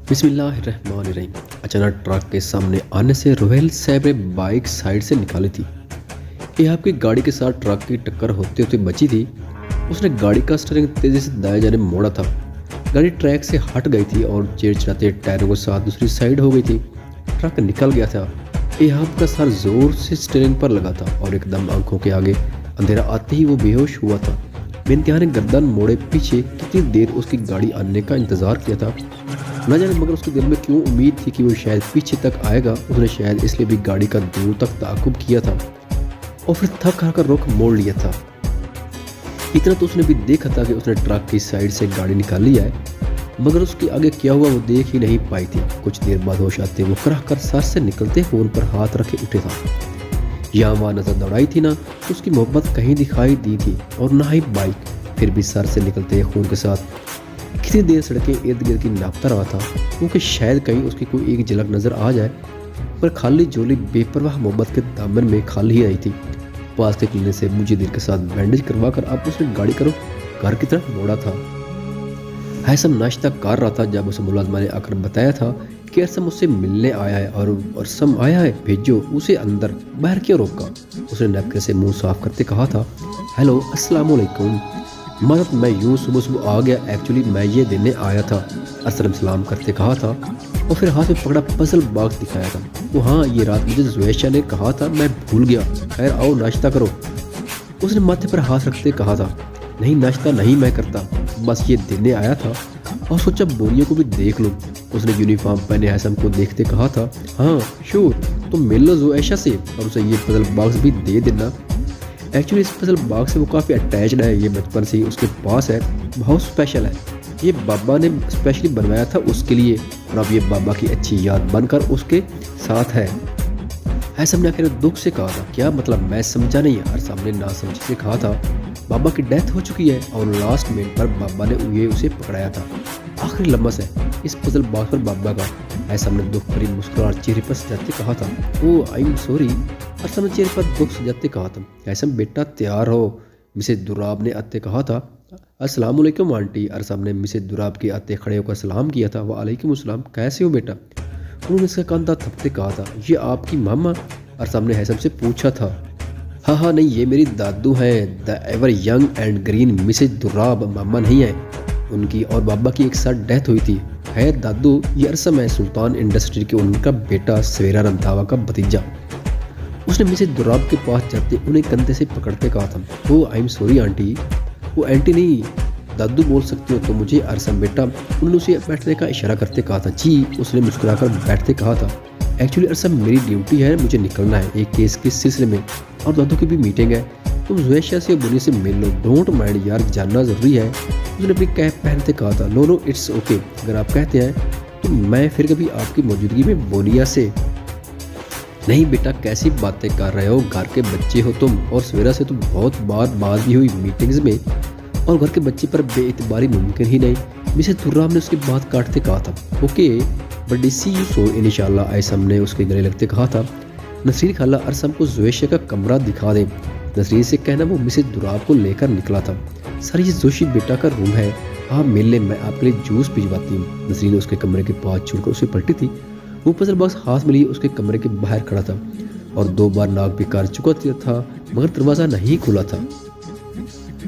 बिस्मिल्लाहिर्रहमानिर्रहीम। अचानक ट्रक के सामने आने से रोहेल साहब ने बाइक साइड से निकाली थी। ये आपकी गाड़ी के साथ ट्रक की टक्कर होते होते बची थी। उसने गाड़ी का स्टीयरिंग तेजी से दाएं जाने मोड़ा था। गाड़ी ट्रैक से हट गई थी और चिड़चिड़ाते टायरों के साथ दूसरी साइड हो गई थी। ट्रक निकल गया था। एहाब का सर जोर से स्टीयरिंग पर लगा था और एकदम आंखों के आगे अंधेरा आते ही वो बेहोश हुआ था। बेइंतहा ने गर्दन मोड़े पीछे कितनी देर उसकी गाड़ी आने का इंतजार किया था न जाने, मगर उसके दिल में क्यों उम्मीद थी कि वो शायद पीछे तक आएगा। उसने शायद इसलिए भी गाड़ी का दूर तक ताकुब किया था और फिर थक हार कर रुख मोड़ लिया था। इतना तो उसने भी देखा था कि उसने ट्रक की साइड से गाड़ी निकाल लिया है, मगर उसके आगे क्या हुआ वो देख ही नहीं पाई थी। कुछ देर बाद होश आते वो कराह कर सर से निकलते फोन पर हाथ रखे उठे था। यहाँ वहाँ नजर दौड़ाई थी ना तो उसकी मोहब्बत कहीं दिखाई दी थी और ना ही बाइक। फिर भी सर से निकलते खून के साथ कितनी देर सड़कें इर्द गिर्द की नापता रहा था, क्योंकि शायद कहीं उसकी कोई एक झलक नजर आ जाए। पर खाली झोली बेपरवाह मोहब्बत के दामन में खाली ही रही थी। पास के क्लिनिक से मुझे देर के साथ बैंडेज करवा कर अब उसने गाड़ी करो घर की तरफ मोड़ा था। हैसम नाश्ता कर रहा था जब उसे मुलाजमा ने आकर बताया था कि अरसम उससे मिलने आया है और अरसम आया है, भेजो उसे अंदर। बाहर क्यों रोका? उसने नैपकिन से मुंह साफ करते कहा था, हेलो अस्सलाम वालेकुम। मगर मैं यूँ सुबह सुबह आ गया, एक्चुअली मैं ये देने आया था। असलम सलाम करते कहा था और फिर हाथ में पकड़ा पजल बॉक्स दिखाया था। वो हाँ, ये रात मुझे जुएशा ने कहा था, मैं भूल गया। खैर आओ नाश्ता करो। उसने माथे पर हाथ रखते कहा था, नहीं नाश्ता नहीं मैं करता, बस ये देने आया था और सोचा बोरियों को भी देख लो। उसने यूनिफॉर्म पहने हैसम को देखते कहा था, हाँ श्योर, तुम मिल लो जुएशा से और उसे ये पजल बॉक्स भी दे देना। एक्चुअली इस पजल बॉक्स से वो काफ़ी अटैच्ड है, ये बचपन से ही उसके पास है, बहुत स्पेशल है। ये बाबा ने स्पेशली बनवाया था उसके लिए और अब ये बाबा की अच्छी याद बनकर उसके साथ है। हैसम ने आखिर दुख से कहा था, क्या मतलब? मैं समझा नहीं। हर सामने ना समझ से कहा था, बाबा की डेथ हो चुकी है और लास्ट मिनट पर बाबा ने ये उसे पकड़ाया था। आखिरी लम्हा है इस पजल बॉक्स पर बाबा का। हैसम ने दुख भरी मुस्कुराहट चेहरे पर सजाते कहा था, ओ आई एम सॉरी। अरसम ने चेहरे पर दुख सजाते कहा था, हैसम बेटा तैयार हो। मिसेज दुराब ने आते कहा था, अस्सलाम वालेकुम आंटी। अरसम ने मिसेज दुराब के आते खड़े होकर सलाम किया था, वालेकुम अस्सलाम, कैसे हो बेटा? उन्होंने इसका कंधा थपते कहा था, ये आपकी मामा? अरसम ने हैसम से पूछा था, हाँ नहीं, ये मेरी दादू हैं, the ever young and green Mrs Durab, मामा नहीं है उनकी। और बाबा की एक साथ डेथ हुई थी। है दादू, ये अरसम है, सुल्तान इंडस्ट्री के उनका बेटा, सवेरा रंधावा का भतीजा। उसने मिसेज दुराब के पास जाते उन्हें कंधे से पकड़ते कहा था, ओ आई एम सॉरी आंटी। वो आंटी नहीं, दादू बोल सकती हो तो मुझे। अरसम बेटा, उन्होंने उसे बैठने का इशारा करते कहा था, जी। उसने मुस्कुराकर बैठते कहा था, एक्चुअली अरसम मेरी ड्यूटी है, मुझे निकलना है एक केस के सिलसिले में और दादू की भी मीटिंग है। तुम जुएशा से बुनी से मिल लो, डोंट माइंड यार, जानना ज़रूरी है। उसने अपनी कैप पहनते कहा था, नो नो इट्स ओके, अगर आप कहते हैं तो मैं फिर कभी आपकी मौजूदगी में बोनिया से। नहीं बेटा, कैसी बातें कर रहे हो, घर के बच्चे हो तुम और सवेरा से तुम बहुत बार बात भी हुई मीटिंग्स में और घर के बच्चे पर बेइतबारी मुमकिन ही नहीं। मिसेज दुर्राब ने उसकी बात काटते कहा था, okay but see you so इंशाल्लाह। ऐसम ने उसके गले लगते कहा था, नसरीन खाला अरसम को जुएशा का कमरा दिखा दे। नसरीन से कहना वो मिसेज दुराब को लेकर निकला था। सर ये जोशी बेटा का रूम है, आप मिल लें, मैं आपके लिए जूस भिजवाती हूँ। नसरीन उसके कमरे के पास छोड़कर उसे पलटी थी। वो पजल बॉक्स हाथ में लिए उसके कमरे के बाहर खड़ा था और 2 बार नाक भी कर चुका था, मगर दरवाज़ा नहीं खुला था।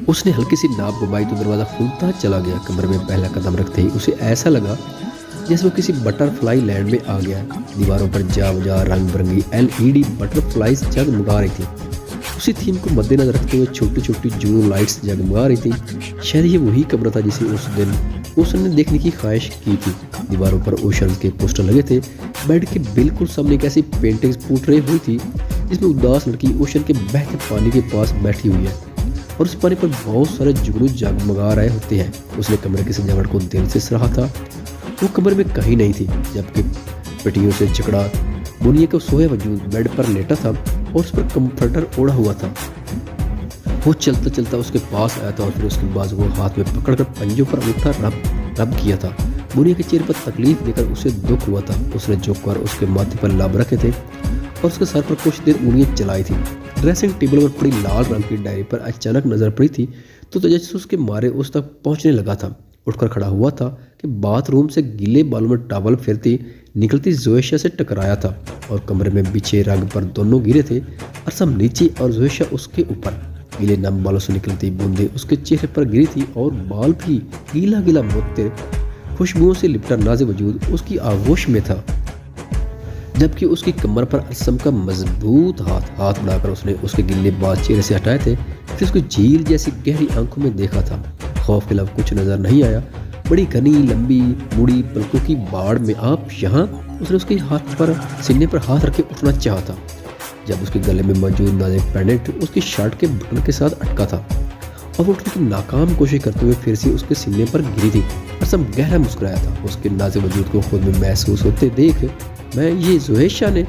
उसने हल्की सी नाप घुमाई तो दरवाज़ा खुलता चला गया। कमरे में पहला कदम रखते ही उसे ऐसा लगा जैसे वो किसी बटरफ्लाई लैंड में आ गया। दीवारों पर जा बजा रंग बिरंगी LED बटरफ्लाइज जगमगा रही थी। उसी थीम को मद्देनजर रखते हुए छोटी छोटी जूनू लाइट्स जगमगा रही थी। शायद ये वही कमरा था जिसे उस दिन ओशन ने देखने की ख्वाहिश की थी। दीवारों पर ओशन के पोस्टर लगे थे। बेड के बिल्कुल सामने एक ऐसी पेंटिंग्स पोर्ट्रे हुई थी जिसमें उदास लड़की ओशन के बहते पानी के पास बैठी हुई है और उस पानी पर बहुत सारे जुगनू जगमगा रहे होते हैं। उसने कमरे की सजावट को दिल से सराहा था। वो कमरे में कहीं नहीं थी, जबकि पटियों से जकड़ा बुनिया को सोया वजूद बेड पर लेटा था और उस पर कंफर्टर ओढ़ा हुआ था। वो चलता चलता उसके पास आया था और फिर उसके बाजू को हाथ में पकड़कर पंजों पर अंगूठा रब किया था। बुनिया के चेहरे पर तकलीफ देकर उसे दुख हुआ था। उसने झुककर उसके माथे पर लाभ रखे थे और उसके सर पर कुछ देर उंगलियां चलाई थी। ड्रेसिंग टेबल पर पड़ी लाल रंग की डायरी पर अचानक नजर पड़ी थी तो तजस्सुस के मारे उस तक पहुंचने लगा था। उठकर खड़ा हुआ था کہ باتھ روم سے گیلے بالوں میں ٹاول پھیرتی نکلتی زویشہ سے ٹکرایا تھا اور کمرے میں بچھے رگ پر دونوں گرے تھے، ارسم نیچے اور زویشہ اس کے اوپر۔ گیلے نم بالوں سے نکلتی بوندیں اس کے چہرے پر گری تھی اور بال بھی گیلا گیلا معطر خوشبوؤں سے لپٹا نازک وجود اس کی آغوش میں تھا، جبکہ اس کی کمر پر ارسم کا مضبوط ہاتھ بڑھا کر اس نے اس کے گلے بال چہرے سے ہٹائے تھے، پھر اس کو جھیل جیسی گہری آنکھوں میں دیکھا تھا۔ خوف کے علاوہ کچھ نظر نہیں آیا۔ بڑی گھنی لمبی مڑی پلکوں کی باڑ میں آپ یہاں، اس نے اس کے ہاتھ پر سینے پر ہاتھ رکھ کے اٹھنا چاہا تھا، جب اس کے گلے میں موجود نازک پینڈنٹ اس کی شرٹ کے بٹن کے ساتھ اٹکا تھا اور وہ اٹھنے کی ناکام کوشش کرتے ہوئے پھر سے اس کے سینے پر گری تھی۔ ارسم گہرا مسکرایا تھا، اس کے نازک وجود کو خود میں محسوس ہوتے دیکھ میں یہ زویشہ نے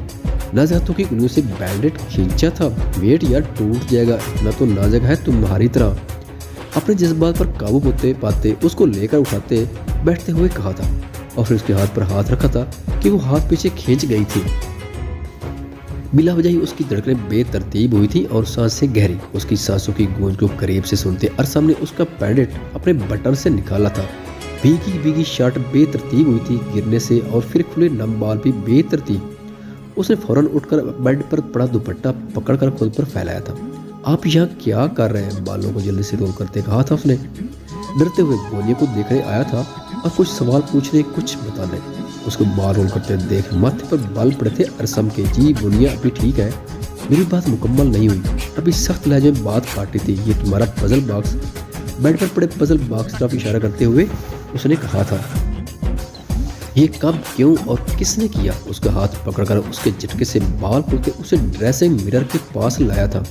نازک ہاتھوں کی انگلیوں سے بینڈیٹ کھینچا تھا۔ ویٹ یار ٹوٹ جائے گا، اتنا تو نازک ہے تمہاری طرح۔ اپنے جذبات پر قابو پاتے اس کو لے کر اٹھاتے بیٹھتے ہوئے کہا تھا اور پھر اس کے ہاتھ پر ہاتھ رکھا تھا کہ وہ ہاتھ پیچھے کھینچ گئی تھی۔ بلا وجہ ہی اس کی دھڑکنیں بے ترتیب ہوئی تھی اور سانسیں گہری۔ اس کی سانسوں کی گونج کو قریب سے سنتے ارسم نے اس کا پینڈنٹ اپنے بٹن سے نکالا تھا۔ بھیگی شرٹ بے ترتیب ہوئی تھی گرنے سے اور پھر کھلے نم بال بھی بے ترتیب۔ اس نے فوراً اٹھ کر بیڈ پر پڑا دوپٹہ پکڑ کر خود پر پھیلایا تھا۔ آپ یہاں کیا کر رہے ہیں؟ بالوں کو جلدی سے رول کرتے کہا تھا اس نے۔ ڈرتے ہوئے گونیے کو دیکھنے آیا تھا اور کچھ سوال پوچھنے کچھ بتانے۔ اس کو بال رول کرتے دیکھ ماتھے پر بال پڑے تھے ارسم کے۔ جی گونیا ابھی ٹھیک ہے، میری بات مکمل نہیں ہوئی، ابھی سخت لہجے میں بات کاٹی تھی۔ یہ تمہارا پزل باکس، بیڈ پر پڑے پزل باکس طرف اشارہ کرتے ہوئے اس نے کہا تھا۔ یہ کب، کیوں اور کس نے کیا؟ اس کا ہاتھ پکڑ کر اس کے جھٹکے سے بال کھول کے اسے ڈریسنگ مرر کے پاس لایا تھا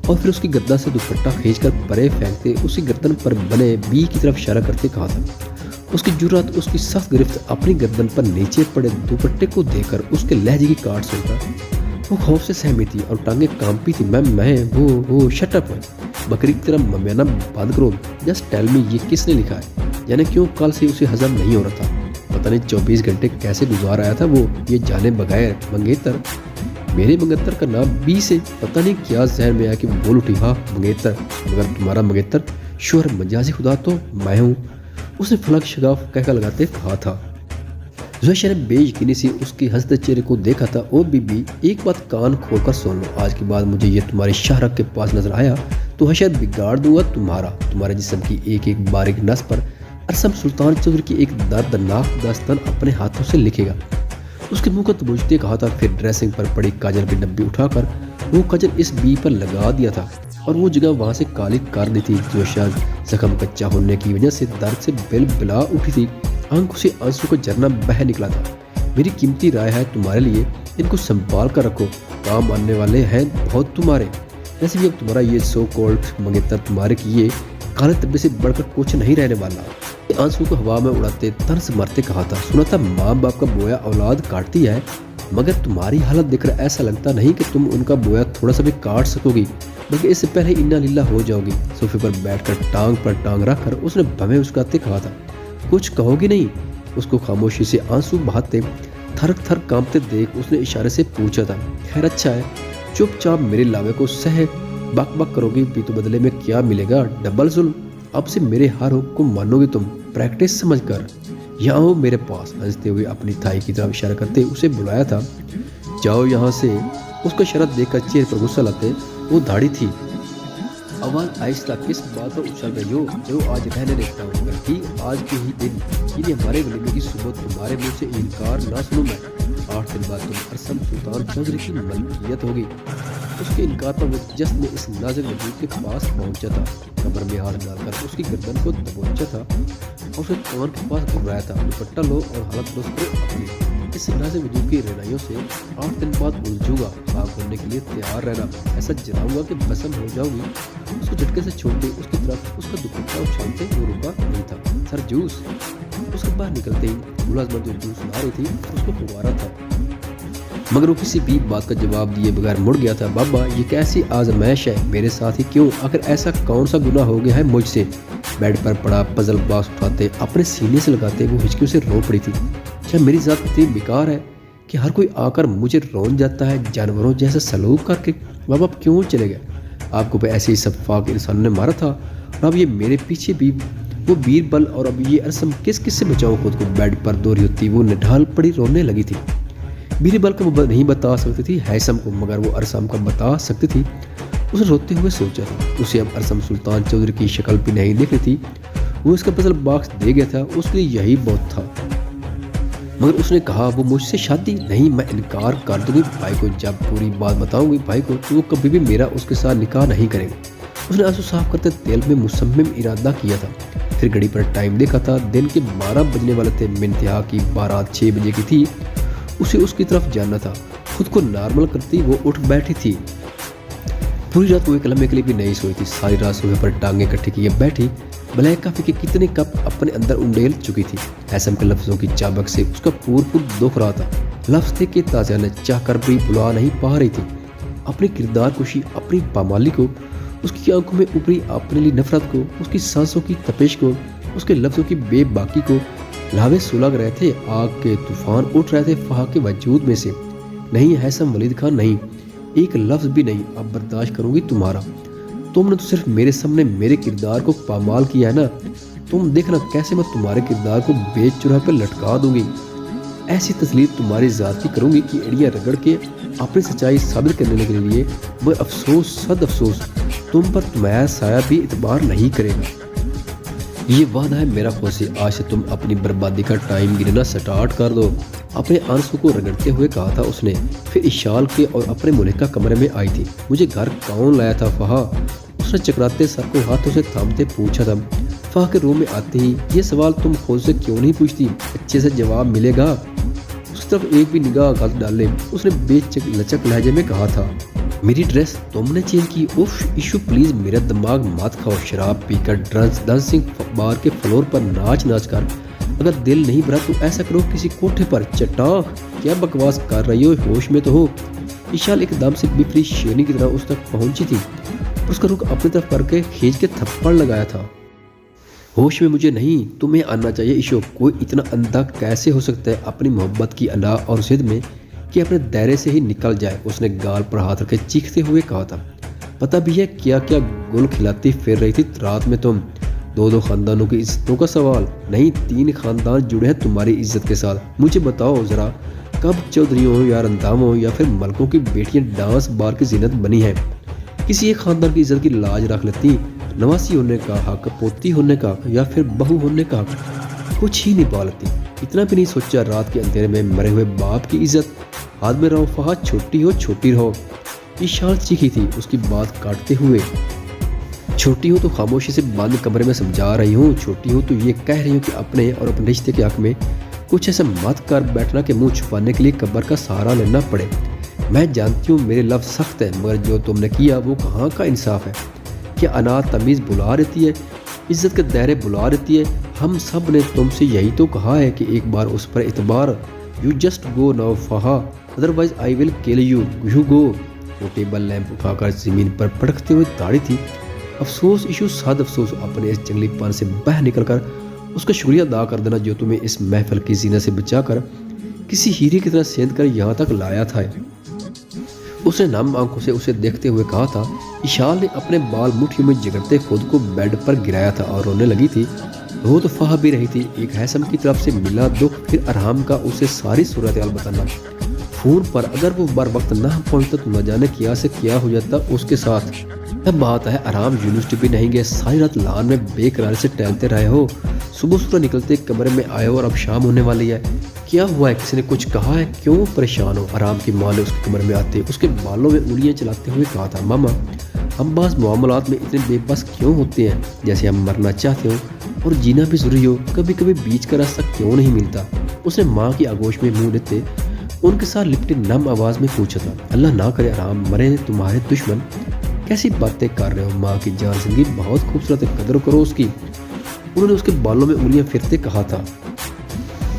اور پھر اس کی گردن سے دوپٹہ کھینچ کر پرے پھینکتے اس کی گردن پر بنے بی کی طرف اشارہ کرتے کہا تھا۔ اس کی جرات، اس کی سخت گرفت اپنی گردن پر نیچے پڑے دوپٹے کو دیکھ کر اس کے لہجے کی کاٹ سن کر وہ خوف سے سہمی تھی اور ٹانگیں کانپی تھی۔ میں وہ شٹ اپ ہے، بکری کی طرح ممینا بند کرو، جسٹ ٹیل می یہ کس نے لکھا ہے؟ یعنی کیوں کل سے اسے ہضم نہیں ہو رہا تھا؟ پتہ نہیں 24 گھنٹے کیسے گزار آیا تھا وہ یہ جانے بغیر۔ منگیتر، میرے منگیتر کا نام بی سے پتہ نہیں کیا ذہن میں آیا کہ وہ بول اٹھی، ہاں منگیتر، مگر تمہارا منگیتر شوہر مجازی خدا تو میں ہوں، اس نے فلک شگاف کہہ لگاتے کہا تھا۔ زویشہ نے بے یقینی سے اس کے ہنستے چہرے کو دیکھا تھا۔ او بی بی، ایک بات کان کھول کر سن لو، آج کے بعد مجھے یہ تمہارے شاہرگ کے پاس نظر آیا تو حشر بگاڑ دوں گا تمہارے جسم کی ایک ایک باریک نس پر ارسم سلطان چودھری کی ایک دردناک داستان اپنے ہاتھوں سے لکھے گا۔ اس کے منہ کو دبوچتے کہا تھا۔ پھر ڈریسنگ پر پڑی کاجل کی ڈبی اٹھا کر وہ کاجل اس بی پر لگا دیا تھا اور وہ جگہ وہاں سے کالی کر دی تھی۔ زویشہ زخم کچا ہونے کی وجہ سے درد سے بل بلا اٹھی تھی، آنکھوں سے آنسو کا جھرنا بہہ نکلا تھا۔ میری قیمتی رائے ہے تمہارے لیے، ان کو سنبھال کر رکھو، کام آنے والے ہیں بہت تمہارے۔ ویسے بھی اب تمہارا یہ سو کولڈ منگیتر تمہارے کیے کالے طبے سے بڑھ کر کچھ نہیں رہنے والا۔ آنسو کو ہوا میں اڑاتے طرز مارتے کہا تھا۔ سنا تھا ماں باپ کا بویا اولاد کاٹتی ہے، مگر تمہاری حالت دیکھ کر ایسا لگتا نہیں کہ تم ان کا بویا تھوڑا سا بھی کاٹ سکو گی، بلکہ اس سے پہلے انا للہ ہو جاؤ گی۔ صوفے پر بیٹھ کر ٹانگ پر ٹانگ رکھ کر اس نے بھویں مسکراتے کہا تھا، کچھ کہو گی نہیں؟ اس کو خاموشی سے آنسو بہاتے تھر تھر کانپتے دیکھ اس نے اشارے سے پوچھا تھا۔ خیر اچھا ہے، چپ چاپ میرے لاوے کو سہ بک بک کرو گی بھی تو بدلے میں کیا ملے گا؟ ڈبل ظلم۔ اب سے میرے ہر حکم کو مانو گے تم، پریکٹس سمجھ کر۔ یہاں ہو میرے پاس، ہنستے ہوئے اپنی تھائی کی طرف اشارہ کرتے اسے بلایا تھا۔ جاؤ یہاں سے۔ اس کا اشارہ دیکھ کر چہرے پر غصہ لاتے وہ دھاڑی تھی۔ آواز آہستہ، کس بات پر اچھل رہی ہو جو آج رہنے دیتا ہوں، بلکہ آج کے ہی دن یعنی ہمارے ولیمے کی صبح تمہارے منہ سے انکار نہ سنوں میں۔ 8 دن بعد تم ارسم سلطان چودھری کی ملکیت ہوگی۔ اس کے انکار پر وہ جسم میں اس نازک وجود کے پاس پہنچا تھا، کمر میں ہاتھ ڈال کر اس کی گردن کو دبوچا تھا اور اسے کان کے پاس گھبرایا تھا۔ دوپٹہ لو اور حالت درست کرو اپنی، اس نازک وجود کی رہنائیوں سے 8 دن بعد الجھوں گا، بھاگ ہونے کے لیے تیار رہنا، ایسا جلاؤں گا کہ بسم ہو جاؤ گی۔ اس کو جھٹکے سے چھوڑتے اس کی طرف اس کا دوپٹہ اچھالتے وہ رکا نہیں تھا۔ سر جوس۔ اس کے باہر نکلتے ہی ملازمت جو جوس لا رہی تھی اس کو پکارا تھا، مگر وہ کسی بھی بات کا جواب دیے بغیر مڑ گیا تھا۔ بابا یہ کیسی آزمائش ہے میرے ساتھ ہی؟ کیوں؟ آخر ایسا کون سا گناہ ہو گیا ہے مجھ سے؟ بیڈ پر پڑا پزل باکس اٹھاتے اپنے سینے سے لگاتے وہ ہچکیوں سے رو پڑی تھی۔ کیا میری ذات اتنی بیکار ہے کہ ہر کوئی آ کر مجھے رون جاتا ہے جانوروں جیسا سلوک کر کے؟ بابا آپ کیوں چلے گئے؟ آپ کو ایسے ہی سفاک انسانوں نے مارا تھا اور اب یہ میرے پیچھے بھی وہ بیربل اور اب یہ ارسم کس کس سے بچاؤں خود کو؟ بیڈ پر دو رہی ہوتی وہ نڈھال پڑی رونے لگی تھی۔ بیربل کو وہ نہیں بتا سکتی تھی ہیثم کو، مگر وہ ارسم کا بتا سکتی تھی۔ اس نے روتے ہوئے سوچا تھا اسے اب ارسم سلطان چودھری کی شکل بھی نہیں دیکھنی تھی۔ وہ اس کا پزل باکس دے گیا تھا، اس کے لیے یہی بہت تھا۔ مگر اس نے کہا وہ مجھ سے شادی نہیں، میں انکار کر دوں گی بھائی کو، جب پوری بات بتاؤں گی بھائی کو تو وہ کبھی بھی میرا اس کے ساتھ نکاح نہیں کرے گا۔ اس نے آنسو صاف کرتے تیل میں مصمم ارادہ کیا تھا۔ پھر گھڑی پر ٹائم دیکھا تھا، دن کے 12 بجنے والے تھے۔ منتہا کی بارات 6 بجے کی تھی۔ اسے اس کی طرف جانا تھا۔ خود کو نارمل کرتی وہ اٹھ بیٹھی تھی۔ پوری رات وہ ایک لمحے کے لیے بھی نہیں سوئی تھی۔ ساری رات صبح پر ٹانگیں کٹھی کیے بیٹھی، بلیک کافی کے کتنے کپ اپنے اندر انڈیل چکی تھی۔ ہیثم کے لفظوں کی چابک سے اس کا پور دکھ رہا تھا۔ لفظ تھے کہ تازیہ نے چاہ کر بھی بلا نہیں پا رہی تھی۔ اپنی کردار کشی، اپنی پامالی کو، اس کی آنکھوں میں اوپری اپنے لیے نفرت کو، اس کی سانسوں کی تپش کو، اس کے لفظوں کی بے باکی کو لاوے سلگ رہے تھے۔ آگ کے طوفان اٹھ رہے تھے فہا کے وجود میں سے۔ نہیں ہیثم ولید خان نہیں، ایک لفظ بھی نہیں، اب برداشت کروں گی تمہارا۔ تم نے تو صرف میرے سامنے میرے کردار کو پامال کیا ہے نا، تم دیکھنا کیسے میں تمہارے کردار کو بیچ چراہ پہ لٹکا دوں گی۔ ایسی تسلیم تمہاری ذات کی کروں گی کہ اڑیاں رگڑ کے اپنی سچائی ثابت کرنے کے لیے، مگر افسوس صد افسوس تم پر تمہارا سایہ بھی اعتبار نہیں کرے گا۔ یہ وعدہ ہے میرا خود سے، آج سے تم اپنی بربادی کا ٹائم گننا سٹارٹ کر دو۔ اپنے آنسو کو رگڑتے ہوئے کہا تھا اس نے۔ پھر اشال کے اور اپنے ملکہ کمرے میں آئی تھی۔ مجھے گھر کون لایا تھا فہا؟ اس نے چکراتے سر کو ہاتھوں سے تھامتے پوچھا تھا۔ فہا کے روم میں آتے ہی یہ سوال تم خود سے کیوں نہیں پوچھتی؟ اچھے سے جواب ملے گا۔ اس طرف ایک بھی نگاہ غلط ڈالے اس نے بے لچک لہجے میں کہا تھا۔ میری ڈریس تم نے چینج کی؟ اوف ایشو پلیز میرا دماغ مت کھاؤ، شراب پی کر ڈانسنگ بار کے فلور پر ناچ کر اگر دل نہیں بھرا تو ایسا کرو کسی کوٹھے پر چٹاخ، کیا بکواس کر رہی ہو، ہوش میں تو ہو؟ اشال ایک دم سے بفری شیرنی کی طرح اس تک پہنچی تھی، اس کا رخ اپنی طرف کر کے کھینچ کے تھپڑ لگایا تھا۔ ہوش میں مجھے نہیں، تمہیں آنا چاہیے ایشو، کوئی اتنا اندھا کیسے ہو سکتا ہے اپنی محبت کی انا اور ضد میں کہ اپنے دائرے سے ہی نکل جائے؟ اس نے گال پر ہاتھ رکھے چیختے ہوئے کہا تھا۔ پتہ بھی ہے کیا کیا گل کھلاتی پھر رہی تھی رات میں تم؟ دو خاندانوں کی عزتوں کا سوال نہیں، 3 خاندان جڑے ہیں تمہاری عزت کے ساتھ۔ مجھے بتاؤ ذرا کب چودھریوں یا رنداموں یا پھر ملکوں کی بیٹیاں ڈانس بار کی زینت بنی ہیں؟ کسی ایک خاندان کی عزت کی لاج رکھ لیتی، نواسی ہونے کا حق، پوتی ہونے کا حق یا پھر بہو ہونے کا حق کچھ ہی نہیں پا لیتی۔ اتنا بھی نہیں سوچا رات کے اندھیرے میں مرے ہوئے باپ کی عزت ہاتھ میں رہو فہا، چھوٹی ہو چھوٹی رہو۔ یہ شال چیخی تھی اس کی بات کاٹتے ہوئے۔ چھوٹی ہوں تو خاموشی سے بند کمرے میں سمجھا رہی ہوں، چھوٹی ہوں تو یہ کہہ رہی ہوں کہ اپنے اور اپنے رشتے کے حق میں کچھ ایسا مت کر بیٹھنا کہ منہ چھپانے کے لیے قبر کا سہارا لینا پڑے۔ میں جانتی ہوں میرے لفظ سخت ہیں، مگر جو تم نے کیا وہ کہاں کا انصاف ہے؟ کیا انا تمیز بلا رہتی ہے، عزت کے دائرے بلا رہتی ہے؟ ہم سب نے تم سے یہی تو کہا ہے کہ ایک بار اس پر اعتبار۔ یو جسٹ گو ناؤ فہا، otherwise I will kill you, you go. وہ ٹیبل لیمپ اٹھا کر زمین پر پٹکتے ہوئے داڑھی تھی۔ افسوس ایشو صد افسوس، اپنے اس جنگلی پن سے باہر نکل کر اس کا شکریہ ادا کر دینا جو تمہیں اس محفل کی زینت سے بچا کر کسی ہیرے کی طرح سیند کر یہاں تک لایا تھا۔ اس نے نم آنکھوں سے اسے دیکھتے ہوئے کہا تھا۔ اشال نے اپنے بال مٹھیوں میں جگڑتے خود کو بیڈ پر گرایا تھا اور رونے لگی تھی۔ وہ تو فہا بھی رہی تھی، ایک ہیثم کی طرف سے ملا دکھ، پھر ارحام کا اسے ساری صورتحال بتانا فون پر۔ اگر وہ بر وقت نہ پہنچتا تو نہ جانے کیا سے کیا ہو جاتا اس کے ساتھ۔ اب بات ہے ارحام یونیورسٹی بھی نہیں گئے، ساری رات لان میں بے قراری سے ٹہلتے رہے ہو، صبح صبح نکلتے کمرے میں آئے ہو اور اب شام ہونے والی ہے۔ کیا ہوا ہے، کسی نے کچھ کہا ہے، کیوں پریشان ہو؟ ارحام کی ماں نے اس کے کمرے میں آتے اس کے بالوں میں انگلیاں چلاتے ہوئے کہا تھا۔ ماما ہم بعض معاملات میں اتنے بے بس کیوں ہوتے ہیں، جیسے ہم مرنا چاہتے ہو اور جینا بھی ضروری ہو، کبھی کبھی بیچ کا راستہ کیوں نہیں ملتا؟ اس نے ماں کی آگوش میں منہ لیتے ان کے ساتھ لپٹے نم آواز میں پوچھا تھا۔ اللہ نہ کرے ارحام مرے تمہارے دشمن، کیسی باتیں کر رہے ہو؟ ماں کی جان زندگی بہت خوبصورت ہے، قدر کرو اس کی۔ انہوں نے اس کے بالوں میں انگلیاں پھرتے کہا تھا۔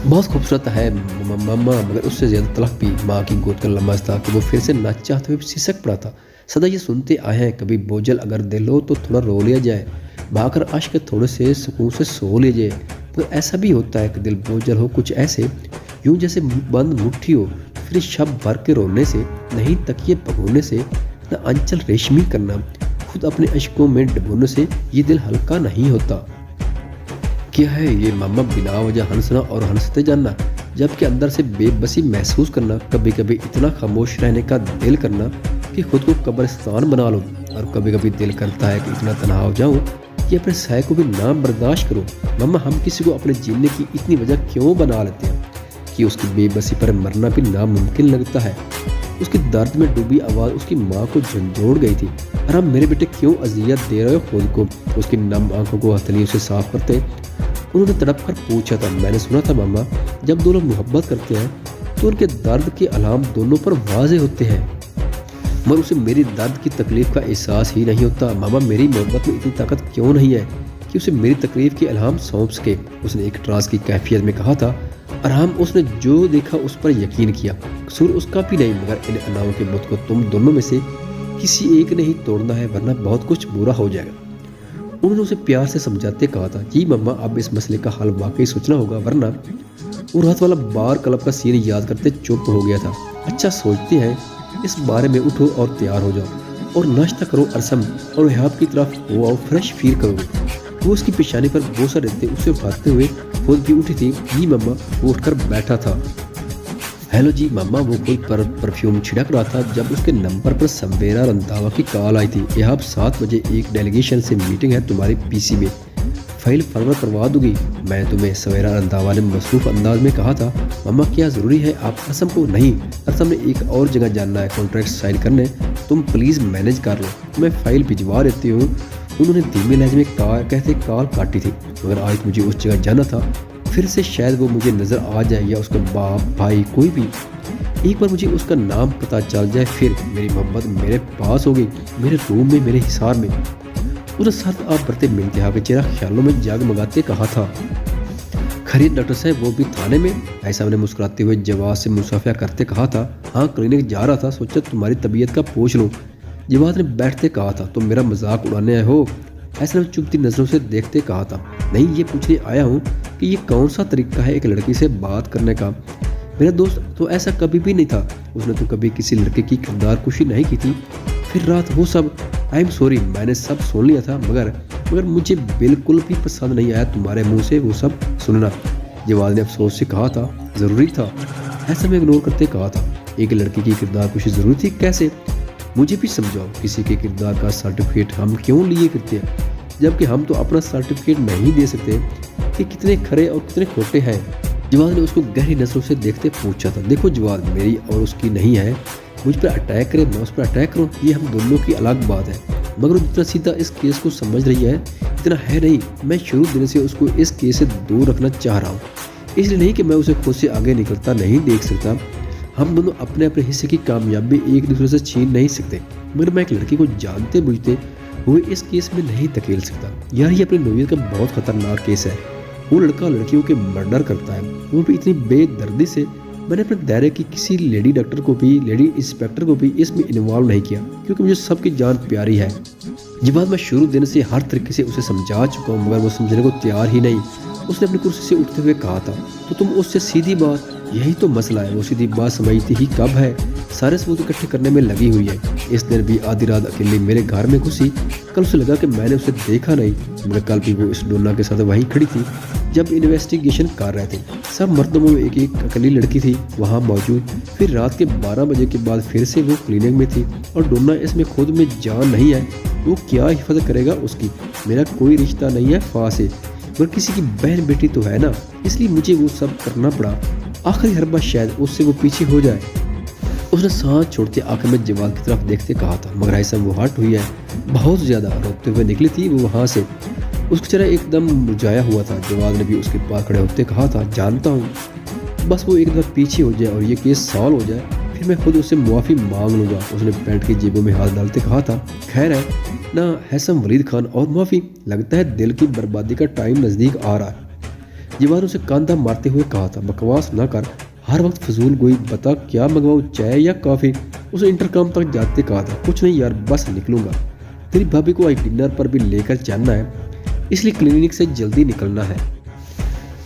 بہت خوبصورت ہے ماما، مگر اس سے زیادہ تلخ بھی۔ ماں کی گود کا لمحہ تھا کہ وہ پھر سے نہ چاہتے ہوئے سسک پڑا تھا۔ سدا یہ سنتے آئے ہیں، کبھی بوجھل اگر دل ہو تو تھوڑا رو لیا جائے، بھا کر عشق تھوڑے سے سکون سے سو لیا جائے۔ تو ایسا بھی ہوتا ہے کہ دل بوجھل ہو کچھ ایسے، یوں جیسے بند مٹھی ہو، پھر شب بھر کے رونے سے نہیں، تکیے پگھونے سے نہ انچل ریشمی کرنا، خود اپنے عشقوں میں ڈبونے سے یہ دل ہلکا نہیں ہوتا۔ क्या है ये मामा, बिना वजह हंसना और हंसते जानना, जबकि अंदर से बेबसी महसूस करना, कभी कभी इतना खामोश रहने का दिल करना कि खुद को कब्रिस्तान बना लो, और कभी कभी दिल करता है कि इतना तन्हा हो जाऊं कि अपने साय को भी ना बर्दाश्त करो। मामा, हम किसी को अपने जीने की इतनी वजह क्यों बना लेते हैं कि उसकी बेबसी पर मरना भी नामुमकिन लगता है। उसकी दर्द में डूबी आवाज़ उसकी माँ को झंझोड़ गई थी। और हम मेरे बेटे क्यों अजियत दे रहे हो खुद को? उसकी नम आंखों को हथेलियों से साफ करते उन्होंने तड़प कर पूछा था। मैंने सुना था मामा, जब दो लोग मोहब्बत करते हैं तो उनके दर्द के अलाम दोनों पर वाज़ेह होते हैं, मगर उसे मेरी दर्द की तकलीफ का एहसास ही नहीं होता। मामा, मेरी मोहब्बत में इतनी ताकत क्यों नहीं है कि उसे मेरी तकलीफ के अलाम सौंप सके? उसने एक ट्रांस की कैफियत में कहा था। आराम, उसने जो देखा उस पर यकीन किया। कसूर उसका भी नहीं, मगर इन अनाओं के बुत को तुम दोनों में से किसी एक ने ही तोड़ना है, वरना बहुत कुछ बुरा हो जाएगा। उन्होंने उसे प्यार से समझाते कहा था। जी मम्मा, अब इस मसले का हल वाकई सोचना होगा, वरना। वो रात वाला बार क्लब का सीन याद करते चुप हो गया था। अच्छा, सोचते हैं इस बारे में, उठो और तैयार हो जाओ और नाश्ता करो अरसम, और वहाब की तरफ हो आओ, फ्रेश फील करोगे। वो उसकी पेशानी पर बोसा रहते उसे उठाते हुए खुद भी उठी थी। जी मम्मा, वो उठकर बैठा था। हेलो जी मम्मा, वो कोई परफ्यूम छिड़क रहा था जब उसके नंबर पर सवेरा रंधावा की कॉल आई थी। यह अब 7 बजे एक डेलीगेशन से मीटिंग है तुम्हारी पीसी में, फाइल फॉरवर्ड करवा दूंगी मैं तुम्हें, सवेरा रंधावा ने मसरूफ अंदाज में कहा था। मम्मा, क्या ज़रूरी है आप असम को? नहीं, असम में एक और जगह जानना है कॉन्ट्रैक्ट साइन करने, तुम प्लीज़ मैनेज कर लो, मैं फ़ाइल भिजवा देती हूँ। उन्होंने धीमे लहजे में कहते कॉल काटी थी। मगर आज मुझे उस जगह जाना था, फिर से शायद वो मुझे नज़र आ जाए या उसका बाप भाई कोई भी। एक बार मुझे उसका नाम पता चल जाए, फिर मेरी मोहब्बत मेरे पास होगी, मेरे रूम में, मेरे हिसार में। उसने साथ आप बढ़ते मिलते के चेहरा ख्यालों में जगमगाते कहा था। खरीद डॉक्टर साहब, वो भी थाने में? ऐसा ने मुस्कुराते हुए जवाब से मुसाफिया करते कहा था। हाँ, क्लिनिक जा रहा था, सोचा तुम्हारी तबीयत का पूछ लूँ, जवाब ने बैठते कहा था। तुम मेरा मजाक उड़ाने आए हो? ऐसा ने चुभती नज़रों से देखते कहा था। नहीं, ये पूछने आया हूँ कि ये कौन सा तरीका है एक लड़की से बात करने का? मेरा दोस्त तो ऐसा कभी भी नहीं था, उसने तो कभी किसी लड़के की किरदार कुशी नहीं की थी। फिर रात वो सब, आई एम सॉरी, मैंने सब सुन लिया था, मगर मुझे बिल्कुल भी पसंद नहीं आया तुम्हारे मुंह से वो सब सुनना, जवाब ने अफसोस से कहा था। ज़रूरी था, ऐसा में इग्नोर करते कहा था। एक लड़की की किरदार कुशी ज़रूरी थी? कैसे? मुझे भी समझाओ, किसी के किरदार का सर्टिफिकेट हम क्यों लिए करते हैं, जबकि हम तो अपना सर्टिफिकेट नहीं दे सकते कि कितने खरे और कितने खोटे हैं। जवाब ने उसको गहरी नजरों से देखते पूछा था। देखो जवाब, मेरी और उसकी नहीं है, मुझ पर अटैक करे, मैं उस पर अटैक करूँ, ये हम दोनों की अलग बात है। मगर वो जितना सीधा इस केस को समझ रही है इतना है नहीं। मैं शुरू दिन से उसको इस केस से दूर रखना चाह रहा हूँ, इसलिए नहीं कि मैं उसे खुद से आगे निकलता नहीं देख सकता। हम दोनों अपने अपने हिस्से की कामयाबी एक दूसरे से छीन नहीं सकते, मगर मैं एक लड़की को जानते बुझते हुए इस केस में नहीं धकेल सकता। यार, ये अपनी नौयत का बहुत खतरनाक केस है। वो लड़का लड़कियों के मर्डर करता है, वो भी इतनी बेदर्दी से। मैंने अपने दायरे की किसी लेडी डॉक्टर को भी, लेडी इंस्पेक्टर को भी इसमें इन्वॉल्व नहीं किया, क्योंकि मुझे सबकी जान प्यारी है। ये बात मैं शुरू दिन से हर तरीके से उसे समझा चुका हूँ, मगर वो समझने को तैयार ही नहीं। उसने अपनी कुर्सी से उठते हुए कहा था। तो तुम उससे सीधी बात, यही तो मसला है, वो सीधी बात समझती ही कब है, सारे सबूत इकट्ठे करने में लगी हुई है। इस दिन भी आधी रात अकेली मेरे घर में घुसी। कल उसे लगा कि मैंने उसे देखा नहीं, मगर कल भी वो इस डोना के साथ वहीं खड़ी थी जब इन्वेस्टिगेशन कर रहे थे। सब मर्दों में एक एक अकेली लड़की थी वहाँ मौजूद। फिर रात के 12 बजे के बाद फिर से वो क्लिनिक में थी, और डोना इसमें खुद में जान नहीं है, वो क्या हिफाजत करेगा उसकी? मेरा कोई रिश्ता नहीं है फाँ से, मगर किसी की बहन बेटी तो है ना, इसलिए मुझे वो सब करना पड़ा। आखिरी हरबा शायद उससे वो पीछे हो जाए। उसने सांस छोड़ते आंखें में जवाब की तरफ देखते कहा था। मगर ऐसा वो हट हुई है, बहुत ज़्यादा रोते हुए निकली थी वो वहाँ से। उसका चेहरा एकदम मुरझाया हुआ था। जवाब ने भी उसके पास खड़े होते कहा था, जानता हूँ, बस वो एक दफ़ा पीछे हो जाए और ये केस सॉल्व हो जाए, फिर मैं खुद उससे मुआफ़ी मांग लूँगा। उसने पैंट की जेबों में हाथ डालते कहा था। खैर है ना हैसम वलीद खान, और मुआफ़ी, लगता है दिल की बर्बादी का टाइम नज़दीक आ रहा है। जवान उसे कांधा मारते हुए कहा था। बकवास ना कर, हर वक्त फजूल गोई, बता क्या मंगवाऊँ, चाय या कॉफ़ी? उसे इंटरकॉम तक जाते कहा था। कुछ नहीं यार, बस निकलूँगा, तेरी भाभी को आज डिनर पर भी लेकर जाना है, इसलिए क्लिनिक से जल्दी निकलना है,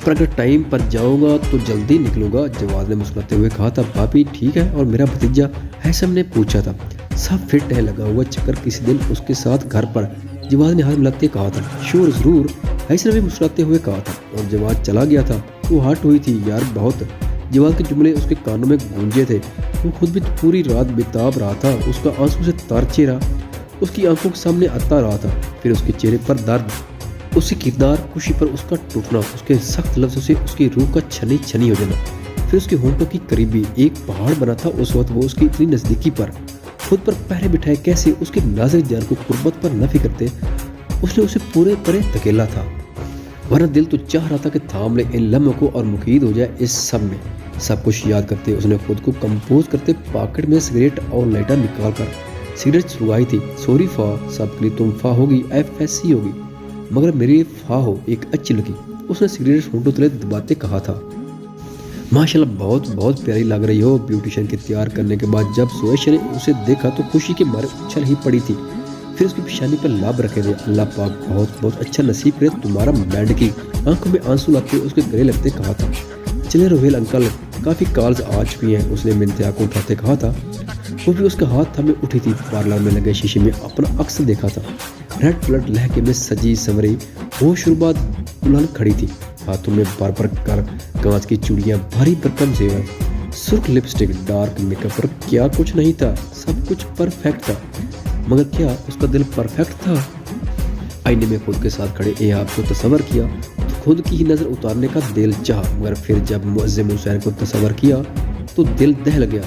पर अगर टाइम पर जाऊँगा तो जल्दी निकलूँगा। जवाब ने मुस्कुराते हुए कहा था। भाभी ठीक है, और मेरा भतीजा? हैसम ने पूछा था। सब फिट है, लगा हुआ चक्कर किसी दिन उसके साथ घर पर? जवाब ने हाथ मिलाते कहा था। श्योर, ज़रूर, हैसर ने भी मुस्कुराते हुए कहा था। और जवाद चला गया था। वो हट हुई थी यार बहुत। जवाद के जुमले उसके कानों में गूंजे थे। वो खुद भी पूरी रात बेताब रहा था। उसका आंसू से तार चेहरा उसकी आंखों के सामने आता रहा था। फिर उसके चेहरे पर दर्द, उसकी किरदार खुशी पर उसका टूटना, उसके सख्त लफ्जों से उसकी रूह का छनी छनी हो जाना, फिर उसके होंठों की करीबी एक पहाड़ बना था। उस वक्त वो उसकी इतनी नज़दीकी पर खुद पर पहरे बिठाए कैसे उसके नाज़िर जान को कुर्बत पर नफी करते उसने उसे पूरे परे धकेला था। वरना दिल तो चाह रहा था कि थाम ले इन लम्हों को और मुकीद हो जाए इस सब में। सब कुछ याद करते उसने खुद को कंपोज करते पॉकेट में सिगरेट और लाइटर निकाल कर सिगरेट सुलगाई थी। सॉरी फा, सबके लिए तुम फा होगी, FSC होगी, मगर मेरे लिए फा हो एक अच्छी लगी, उसने सिगरेट होंठों तले दबाते कहा था। माशाल्लाह बहुत बहुत प्यारी लग रही हो। ब्यूटिशियन के तैयार करने के बाद जब सुरेश ने उसे देखा तो खुशी के मारे उछल ही पड़ी थी। फिर उसकी पेशानी पर लाभ रखे थे। अल्लाह पाक बहुत बहुत अच्छा नसीब करे तुम्हारा बैंड की, आंखों में आंसू लाते उसके गले लगते कहा था। चले रोहेल अंकल, काफ़ी कॉल्स आ चुकी हैं, उसने मिनत्या को उठाते कहा था। वो भी उसका हाथ थामे उठी थी। पार्लर में लगे शीशे में अपना अक्स देखा था। रेड ब्लड लहके में सजी संवरी होशरुबाद दुल्हन खड़ी थी। हाथों में बार-बार कर कांच की चूड़ियां, भारी भरकम जेवर, सुर्ख लिपस्टिक, डार्क मेकअप, पर क्या कुछ नहीं था, सब कुछ परफेक्ट था। मगर क्या उसका दिल परफेक्ट था? आईने में खुद के साथ खड़े एहाब को तस्वर किया तो खुद की ही नज़र उतारने का दिल चाहा, मगर फिर जब मुअज़्ज़िम हुसैन को तस्वर किया तो दिल दहल गया,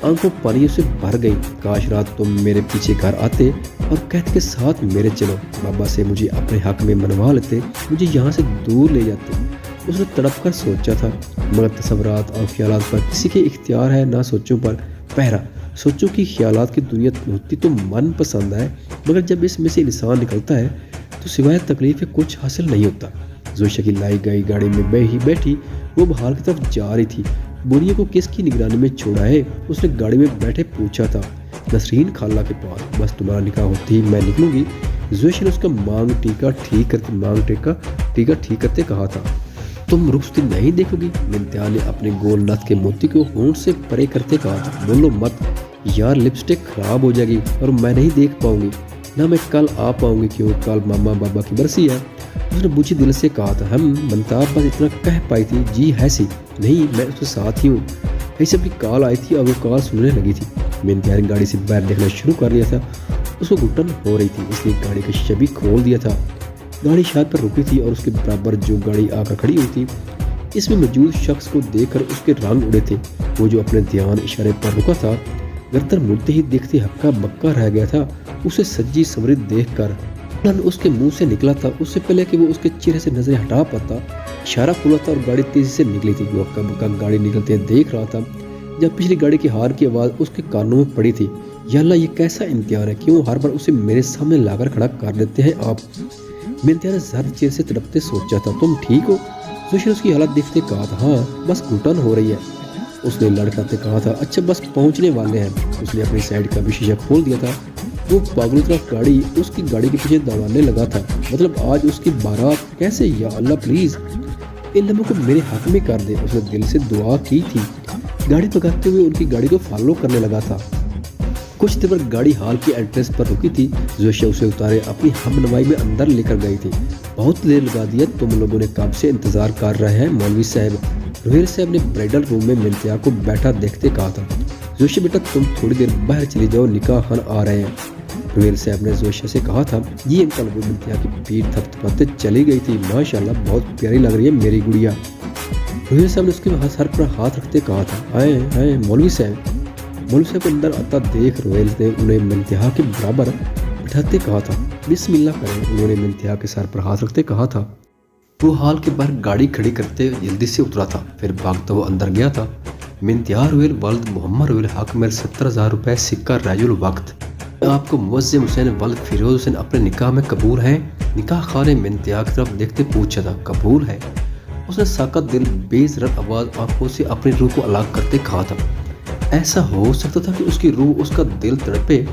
आंखों पानियों से भर गई। काश रात तुम मेरे पीछे घर आते और कहते के साथ मेरे चलो, बाबा से मुझे अपने हक में मनवा लेते, मुझे यहाँ से दूर ले जाते। उसने तड़प कर सोचा था, मगर तसव्वुरात और ख्यालात पर किसी के इख्तियार है ना सोचों पर पहरा। सोचों की ख्यालात की दुनिया होती तो मन पसंद है, मगर जब इसमें से इंसान निकलता है तो सिवाय तकलीफ के कुछ हासिल नहीं होता। जोशा की लाई गई गाड़ी में बैठी वो बहाल की तरफ जा रही थी। बुढ़िया को किसकी निगरानी में छोड़ा है? उसने गाड़ी में बैठे पूछा था। नसरीन खाला के पास, बस तुम्हारा निकाह होती ही मैं निकलूंगी। जोशा ने उसका मांग टीका ठीक करते कहा था। तुम रुखसती नहीं देखोगी? मिनत्या ने अपने गोल नथ के मोती को होंठ से परे करते कहा था। बोलो मत यार, लिपस्टिक खराब हो जाएगी और मैं नहीं देख पाऊंगी, ना मैं कल आ पाऊंगी, क्यों कल मामा बाबा की बरसी है। उसने बुझी दिल से कहा था। हम मनताब बस इतना कह पाई थी, जी है सी नहीं, मैं उसके साथ ही हूँ। ऐसे अपनी कॉल आई थी और वो कॉल सुनने लगी थी। मिनत्या ने गाड़ी से बाहर देखना शुरू कर लिया था। उसको घुटन हो रही थी, इसलिए गाड़ी का शीशा भी खोल दिया था। गाड़ी शायद पर रुकी थी और उसके बराबर जो गाड़ी आकर खड़ी हुई थी, इसमें मौजूद शख्स को देखकर उसके रंग उड़े थे। वो जो अपने ध्यान इशारे पर रुका था, गर्दन मुड़ते ही देखते हक्का बक्का रह गया था। उसे सज्जी संवरी देखकर उसके मुंह से निकला था। उससे पहले कि वो उसके चेहरे से नजरें हटा पाता, इशारा खुला था और गाड़ी तेजी से निकली थी। वो हक्का बक्का गाड़ी निकलते देख रहा था जब पिछली गाड़ी की हार की आवाज़ उसके कानों में पड़ी थी। या अल्लाह, ये कैसा इम्तिहान है, क्यों हर बार उसे मेरे सामने लाकर खड़ा कर देते हैं आप? मिनत्या ने जर्द चेहरे से तड़पते सोचा था। तुम ठीक हो? जोशी ने उसकी हालत देखते कहा था। हाँ, बस घुटन हो रही है, उसने लड़काते कहा था। अच्छा, बस पहुंचने वाले हैं। उसने अपनी साइड का भी शीशा खोल दिया था। वो पागल तरफ गाड़ी उसकी गाड़ी के पीछे दौड़ाने लगा था। मतलब आज उसकी बारात कैसे? या अल्लाह प्लीज इन लम्हों को मेरे हक में कर दे, उसने दिल से दुआ की थी। गाड़ी भगाते हुए उनकी गाड़ी को फॉलो करने लगा था। कुछ देर पर गाड़ी हॉल की एंट्रेंस पर रुकी थी। जोशा उसे उतारे अपनी हमनवाई में अंदर लेकर गई थी। बहुत देर लगा दिया, तुम लोगों ने कब से इंतजार कर रहे हैं मौलवी साहब। रोहेल साहब ने ब्राइडल रूम में मिनत्या को बैठा देखते कहा था। जोशा बेटा, तुम थोड़ी देर बाहर चली जाओ, निकाह खान आ रहे हैं। रोहेल साहब ने जोशा से कहा था। जी अंकल। वो मिनत्या की पीठ थपथपाते चली गई थी। माशाल्लाह, बहुत प्यारी लग रही है मेरी गुड़िया। रोहेल साहब ने उसके सर पर हाथ रखते कहा था। आए आए मौलवी साहब। मौलवी साहब को अंदर आता देख रोहेल ने उन्हें मिनत्या के बराबर बिठाते कहा था। बिस्मिल्लाह करें, उन्होंने मिनत्या के सर पर हाथ रखते कहा था। वो हॉल के बाहर गाड़ी खड़ी करते जल्दी से उतरा था। फिर भागता वो अंदर गया था। मिनत्या रोहेल वल्द मोहम्मद रोहेल हक मेरे 70,000 रुपये सिक्का राजुल वक्त। आपको मुअज़्ज़िम हुसैन वल्द फिरोज हुसैन अपने निकाह में कबूल है? निकाह खान ने मिनत्या की तरफ देखते पूछा था। कबूल है, उसने साकत दिल बेज़रत आवाज़ आंखों से अपनी रूह को अलग करते कहा था। ऐसा हो सकता था कि उसकी रूह, उसका दिल तड़पे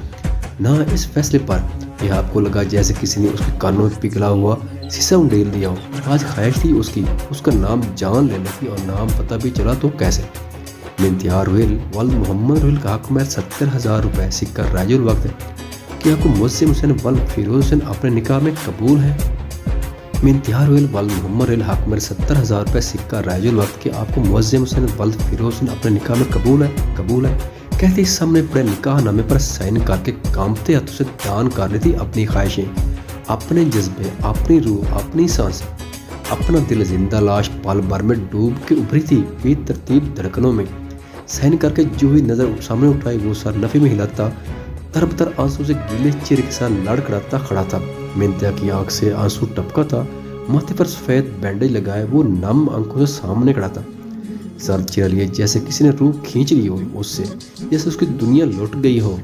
ना इस फैसले पर। यह आपको लगा जैसे किसी ने उसके कानों में पिघला हुआ शीशा उंडेल दिया हो। आज ख्वाहिश थी उसकी उसका नाम जान लेने की, और नाम पता भी चला तो कैसे। मिनत्या रोहेल वल्द मोहम्मद रोहेल का हक में 70,000 रुपये सिक्का राजुल वक्त। कि आपको मुअज़्ज़िम हुसैन वल्द फिरोज हुसैन अपने निकाह में कबूल है? इंतहा रोयल वल्द मोहम्मद रेल हक में 70,000 रुपये सिक्का राजुल वक्त के आपको मुअज्जम हुसैन वल्द फिरोज ने अपने निकाह में कबूल है। कहते ही सामने पड़े निकाह नामे पर साइन करके कांपते हाथों से दान कर रही थी अपनी ख्वाहिशें, अपने जज्बे, अपनी रूह, अपनी सांसें। अपना दिल जिंदा लाश पल भर में डूब के उभरी थी बेतरतीब धड़कनों में। साइन करके जो ही नजर सामने उठाई वो सर नफी में हिलाता, तरबतर आंसू से गीले चेहरे के साथ लड़खड़ाता खड़ा था। मिंतिया की आंख से आंसू टपका था, माथे पर सफेद बैंडेज लगाए वो नम आंखों से सामने खड़ा था। सर चेहरा लिए जैसे किसी ने रूह खींच ली हो उससे, जैसे उसकी दुनिया लुट गई हो।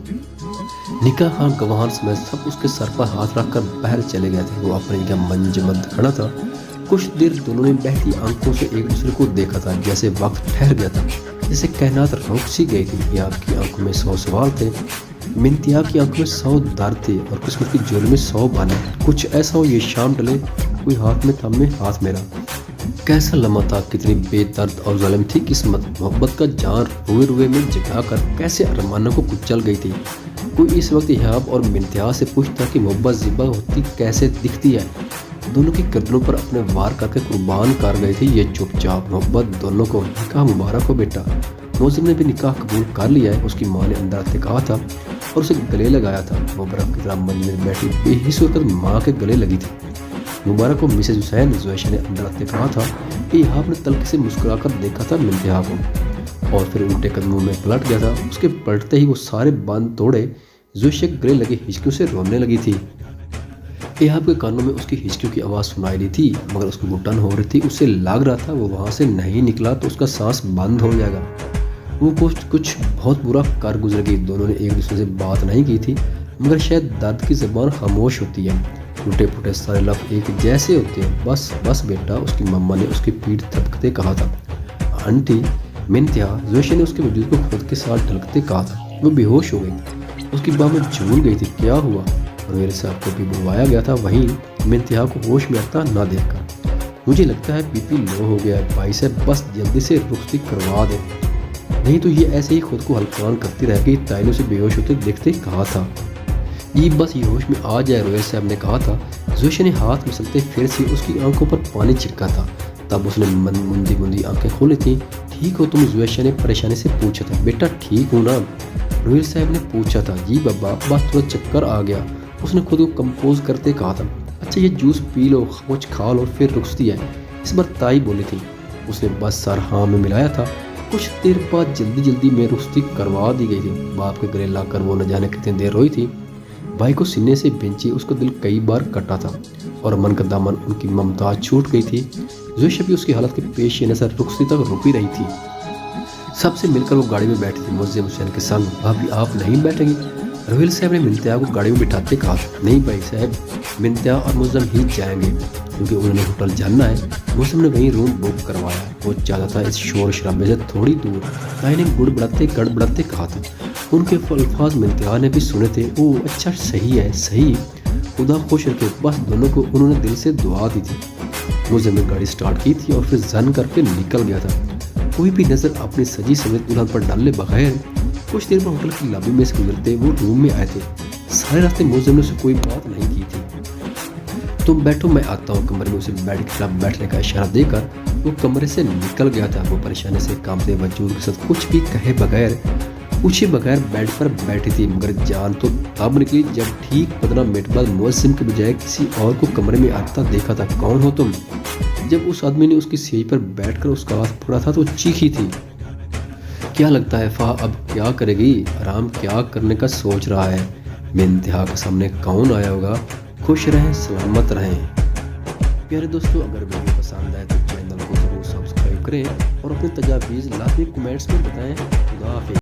निकाह खां गवाहान समेत सब उसके सर पर हाथ रखकर बाहर चले गए थे। वो अपनी जगह मंजमद खड़ा था। कुछ देर दोनों ने बहती आंखों से एक दूसरे को देखा था, जैसे वक्त ठहर गया था, जैसे कायनात रुक सी गई थी। या आपकी आंखों में 100 सवाल थे, मिंतिया की आंखों में 100 दर्द थे और किस्मत की झोली में 100 बाने। कुछ ऐसा हो ये शाम डले, कोई हाथ में थामे हाथ मेरा। कैसा लम्हा था, कितनी बेदर्द और जालिम थी किस्मत। मोहब्बत का जान रुए रुए में जगा कर कैसे अरमानों को कुचल गई थी। कोई इस वक्त हियाब और मिंतिया से पूछता कि मोहब्बत ज़िबा होती कैसे दिखती है। दोनों की गर्दनों पर अपने वार करके कुर्बान कर गई थी ये चुपचाप मोहब्बत। दोनों को निकाह मुबारक हो बेटा। मौसम ने भी निकाह कबूल कर लिया है, उसकी माँ ने अंदर आते कहा था और उसे गले लगाया था। वो बर्फ की तरह मंजिल में बैठी बेहिस होकर माँ के गले लगी थी। मुबारक को मिसेज हुसैन जोशा ने अंदर आते कहा था कि यहाँ ने तल्ख से मुस्कुराकर देखा था मिंतिया को और फिर उल्टे कदमों में पलट गया था। उसके पलटते ही वो सारे बंद तोड़े जोशा के गले लगी हिचकियों से रोने लगी थी। यहाँ के कानों में उसकी हिचकियों की आवाज़ सुनाई दी थी, मगर उसकी घुटन हो रही थी। उसे लग रहा था वो वहाँ से नहीं निकला तो उसका सांस बंद हो जाएगा। वो कुछ बहुत बुरा कर गुजरेगी। दोनों ने एक दूसरे से बात नहीं की थी, मगर शायद दर्द की ज़बान खामोश होती है। टूटे फूटे सारे लफ्ज़ एक जैसे होते हैं। बस बस बेटा, उसकी मम्मा ने उसकी पीठ थपकते कहा था। आंटी मिंतिया, जोशा ने उसके वजूद को खुद के साथ ढलकते कहा था। वो बेहोश हो गई, उसकी बाह में झूल गई थी। क्या हुआ? रोयल साहब को भी बुलवाया गया था, वहीं मिंतिया को होश में आता ना देखकर। मुझे लगता है बीपी लो हो गया है भाई साहब, बस जल्दी से रुखसती करवा दे, नहीं तो ये ऐसे ही खुद को हल्कान करती रह गई। ताइनों से बेहोश होते देखते कहा था। ये बस ये होश में आ जाए, रोयल साहब ने कहा था। जोशा ने हाथ मसलते फिर से उसकी आंखों पर पानी छिड़का था। तब उसने मुंदी मुंदी आंखें खोली थी। ठीक हो तुम? जोशा ने परेशानी से पूछा था। बेटा ठीक हूँ ना? रोयल साहब ने पूछा था। जी बाबा, बस थोड़ा चक्कर आ गया, उसने खुद को कंपोज करते कहा था। अच्छा ये जूस पी लो, कुछ खा लो, फिर रुकती है, इस बार ताई बोली थी। उसने बस सर हाँ में मिलाया था। कुछ देर बाद जल्दी जल्दी में रुखसती करवा दी गई थी। बाप के गले लाकर वो न जाने कितनी देर रोई थी। भाई को सीने से बिंची, उसका दिल कई बार कटा था और मन का दामन उनकी ममता छूट गई थी। जोशा भी उसकी हालत के पेश नजर रुखसती तक रुकी रही थी। सबसे मिलकर वो गाड़ी में बैठी थी मुअज्जम हुसैन के संग। भाभी आप नहीं बैठेंगी? रोयल साहब ने मिंतिया को गाड़ी में बिठाते कहा। नहीं भाई साहब, मिंतिया और मुअज्जम ही जाएंगे क्योंकि उन्होंने होटल जाना है। मुअज्जम ने वहीं रूम बुक करवाया। वो चाहता था इस शोर शराबे से थोड़ी दूर। ताई ने गड़बड़ाते कहा था। उनके अल्फाज मिंतिया ने भी सुने थे। ओ अच्छा, सही है, सही, खुदा खुश रखे। बस दोनों को उन्होंने दिल से दुआ दी थी। मुअज्जम ने गाड़ी स्टार्ट की थी और फिर जन करके निकल गया था। कोई भी नजर अपनी सजी समेत दुल्हन पर डालने बगैर कुछ देर में होटल की लॉबी में से गुजरते वो रूम में आए थे। सारे रास्ते मुअज्जम ने उससे कोई बात नहीं की थी। तुम बैठो, मैं आता हूँ। कमरे में उसे बेड के खिलाफ बैठने का इशारा देकर वो कमरे से निकल गया था। वो परेशानी से कांपते वजूद के साथ कुछ भी कहे बगैर पूछे बगैर बेड पर बैठी थी। मगर जान तो तब निकली जब ठीक 15 मिनट बाद मुअज्जम के बजाय किसी और को कमरे में आता देखा था। कौन हो तुम? जब उस आदमी ने उसकी सेज पर बैठकर उसका हाथ पकड़ा था तो चीखी थी। क्या लगता है फा अब क्या करेगी? आराम क्या करने का सोच रहा है? मिंतिया के सामने कौन आया होगा? खुश रहें, सलामत रहें। प्यारे दोस्तों, अगर वीडियो पसंद आए तो चैनल को जरूर सब्सक्राइब करें और अपनी तजावीज़ लाजमी कमेंट्स में बताएं। खुदा हाफिज़।